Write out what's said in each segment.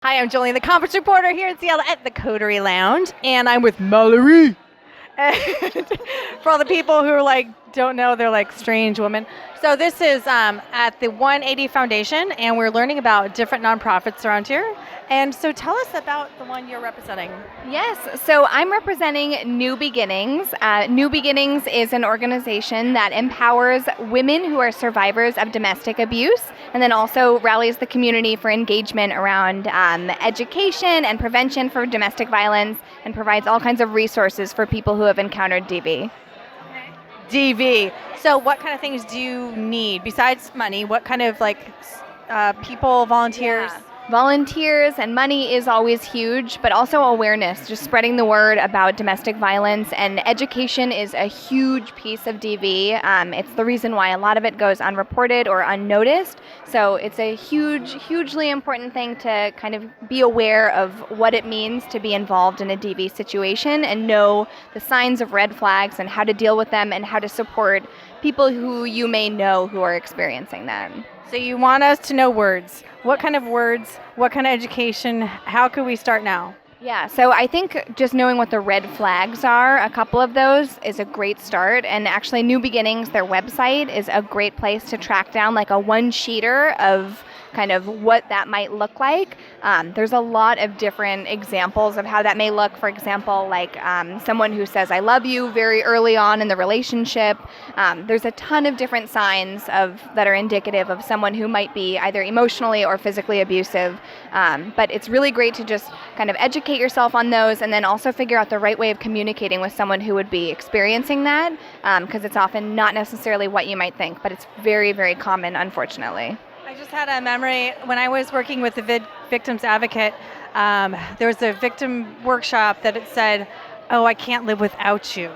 Hi, I'm Jolene, the conference reporter here in Seattle at the Coterie Lounge, and I'm with Mallory. And for all the people who are don't know, they're like strange women. So this is at the 180 Foundation, and we're learning about different nonprofits around here. And so tell us about the one you're representing. Yes, so I'm representing New Beginnings. New Beginnings is an organization that empowers women who are survivors of domestic abuse and then also rallies the community for engagement around education and prevention for domestic violence and provides all kinds of resources for people who have encountered DV. DV. So what kind of things do you need besides money? What kind of people, volunteers? Yeah. Volunteers and money is always huge, but also awareness, just spreading the word about domestic violence, and education is a huge piece of DV. It's the reason why a lot of it goes unreported or unnoticed. So it's a hugely important thing to kind of be aware of what it means to be involved in a DV situation and know the signs of red flags and how to deal with them and how to support people who you may know who are experiencing them. So you want us to know words. What kind of words? What kind of education? How could we start now? Yeah, so I think just knowing what the red flags are, a couple of those is a great start. And actually, New Beginnings, their website, is a great place to track down like a one-sheeter of kind of what that might look like. There's a lot of different examples of how that may look. For example, like someone who says, "I love you" very early on in the relationship. There's a ton of different signs that are indicative of someone who might be either emotionally or physically abusive. But it's really great to just kind of educate yourself on those and then also figure out the right way of communicating with someone who would be experiencing that, because it's often not necessarily what you might think, but it's very, very common, unfortunately. I just had a memory when I was working with the Victims Advocate. There was a victim workshop that it said, "Oh, I can't live without you,"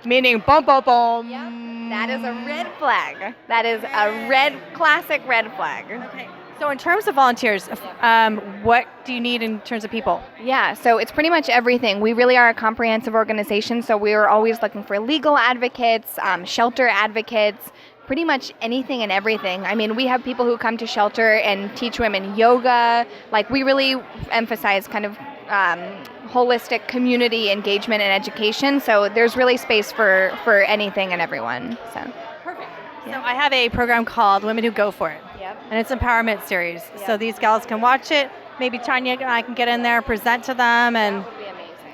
meaning bum bum bum. Yep, that is a red flag. That is a classic red flag. Okay. So in terms of volunteers, what do you need in terms of people? Yeah, so it's pretty much everything. We really are a comprehensive organization, so we are always looking for legal advocates, shelter advocates, pretty much anything and everything. I mean, we have people who come to shelter and teach women yoga. Like, we really emphasize kind of holistic community engagement and education, so there's really space for anything and everyone. So. Perfect. Yeah. So I have a program called Women Who Go For It. Yep. And it's an empowerment series. Yep. So these gals can watch it. Maybe Tanya and I can get in there, present to them, and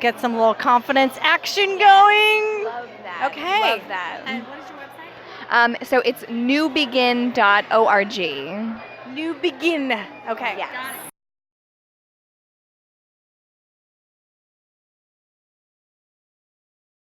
get some little confidence action going. Love that. Okay. Love that. And what is your website? So it's newbegin.org. New Begin. Okay. Yes.